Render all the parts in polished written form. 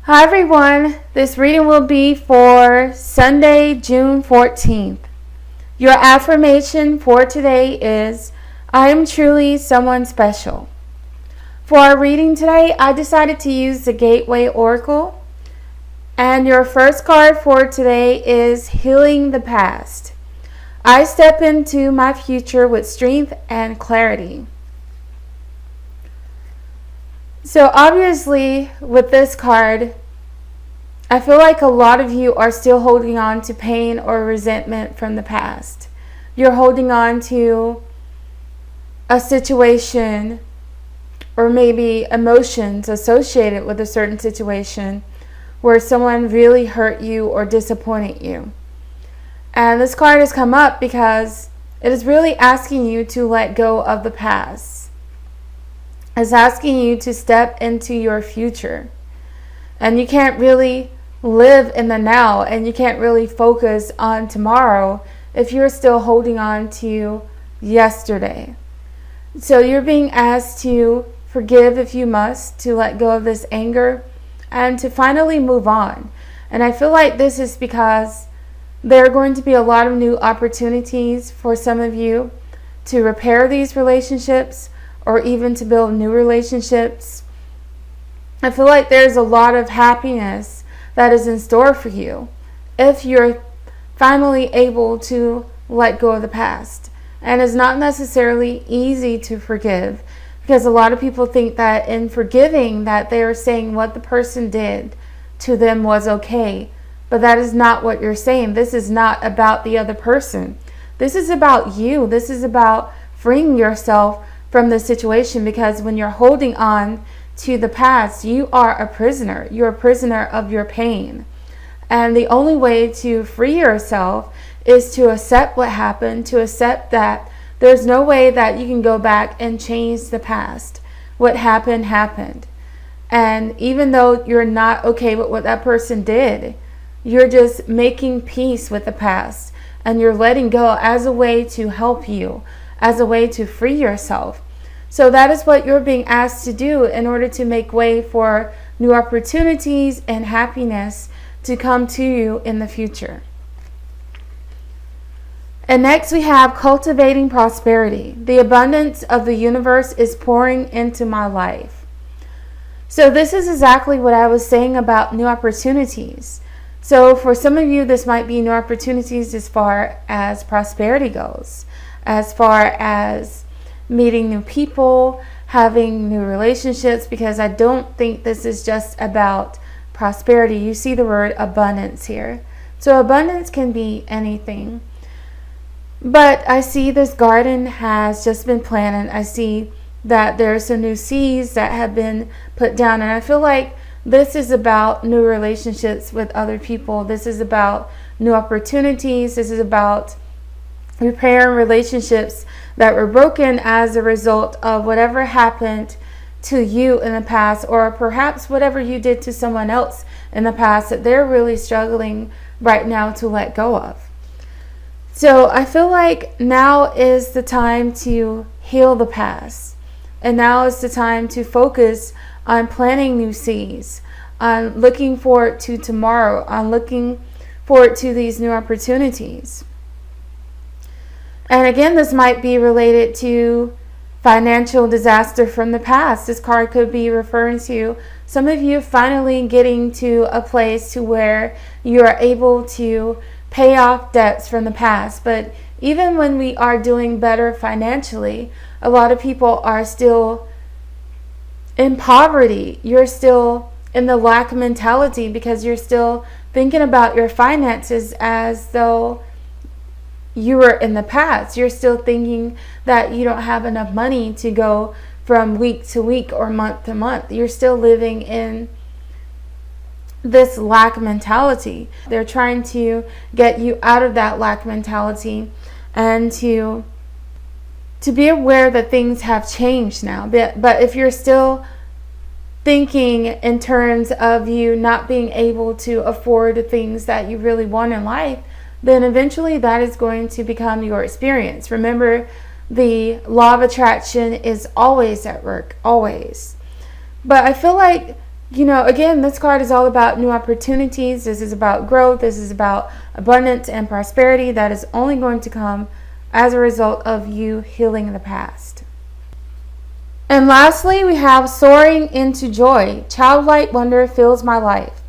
Hi everyone, this reading will be for Sunday, June 14th. Your affirmation for today is, I am truly someone special. For our reading today, I decided to use the Gateway Oracle. And your first card for today is Healing the Past. I step into my future with strength and clarity. So obviously, with this card, I feel like a lot of you are still holding on to pain or resentment from the past. You're holding on to a situation or maybe emotions associated with a certain situation where someone really hurt you or disappointed you. And this card has come up because it is really asking you to let go of the past. It's asking you to step into your future. And you can't really live in the now, and you can't really focus on tomorrow if you're still holding on to yesterday. So you're being asked to forgive if you must, to let go of this anger, and to finally move on. And I feel like this is because there are going to be a lot of new opportunities for some of you to repair these relationships or even to build new relationships. I feel like there's a lot of happiness that is in store for you if you're finally able to let go of the past. And it's not necessarily easy to forgive, because a lot of people think that in forgiving that they are saying what the person did to them was okay. But that is not what you're saying. This is not about the other person. This is about you. This is about freeing yourself from the situation, because when you're holding on to the past, you are a prisoner. You're a prisoner of your pain. And the only way to free yourself is to accept what happened, to accept that there's no way that you can go back and change the past. What happened, happened. And even though you're not okay with what that person did, you're just making peace with the past. And you're letting go as a way to help you, as a way to free yourself. So that is what you're being asked to do in order to make way for new opportunities and happiness to come to you in the future. And next we have Cultivating Prosperity. The abundance of the universe is pouring into my life. So this is exactly what I was saying about new opportunities. So for some of you, this might be new opportunities as far as prosperity goes, as far as meeting new people, having new relationships, because I don't think this is just about prosperity. You see the word abundance here. So abundance can be anything. But I see this garden has just been planted. I see that there's some new seeds that have been put down. And I feel like this is about new relationships with other people. This is about new opportunities. This is about repairing relationships that were broken as a result of whatever happened to you in the past, or perhaps whatever you did to someone else in the past that they're really struggling right now to let go of. So I feel like now is the time to heal the past, and now is the time to focus on planting new seeds, on looking forward to tomorrow, on looking forward to these new opportunities. And again, this might be related to financial disaster from the past. This card could be referring to some of you finally getting to a place to where you are able to pay off debts from the past. But even when we are doing better financially, a lot of people are still in poverty. You're still in the lack mentality because you're still thinking about your finances as though you were in the past. You're still thinking that you don't have enough money to go from week to week or month to month. You're still living in this lack mentality. They're trying to get you out of that lack mentality and to be aware that things have changed now. But if you're still thinking in terms of you not being able to afford the things that you really want in life, then eventually that is going to become your experience. Remember, the law of attraction is always at work, always. But I feel like Again, this card is all about new opportunities. This is about growth. This is about abundance and prosperity that is only going to come as a result of you healing the past. And lastly, we have Soaring Into Joy. Childlike wonder fills my life.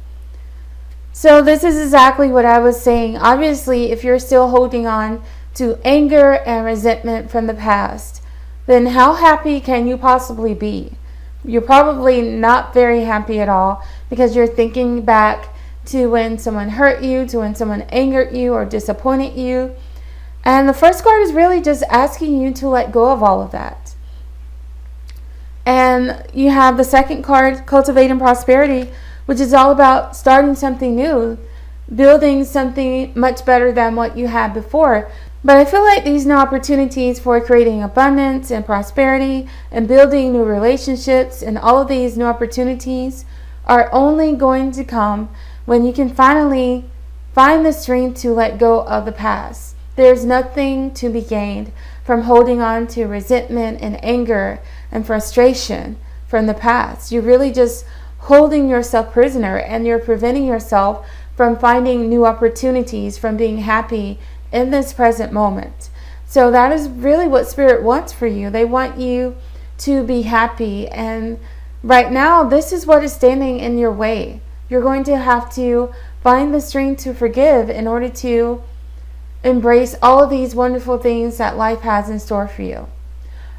So this is exactly what I was saying. Obviously, if you're still holding on to anger and resentment from the past, then how happy can you possibly be? You're probably not very happy at all, because you're thinking back to when someone hurt you, to when someone angered you or disappointed you. And the first card is really just asking you to let go of all of that. And you have the second card, Cultivating Prosperity, which is all about starting something new, building something much better than what you had before. But I feel like these new opportunities for creating abundance and prosperity and building new relationships and all of these new opportunities are only going to come when you can finally find the strength to let go of the past. There's nothing to be gained from holding on to resentment and anger and frustration from the past. You're really just holding yourself prisoner, and you're preventing yourself from finding new opportunities, from being happy in this present moment. So that is really what Spirit wants for you. They want you to be happy, and right now this is what is standing in your way. You're going to have to find the strength to forgive in order to embrace all of these wonderful things that life has in store for you.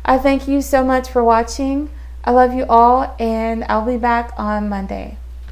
I thank you so much for watching. I love you all, and I'll be back on Monday.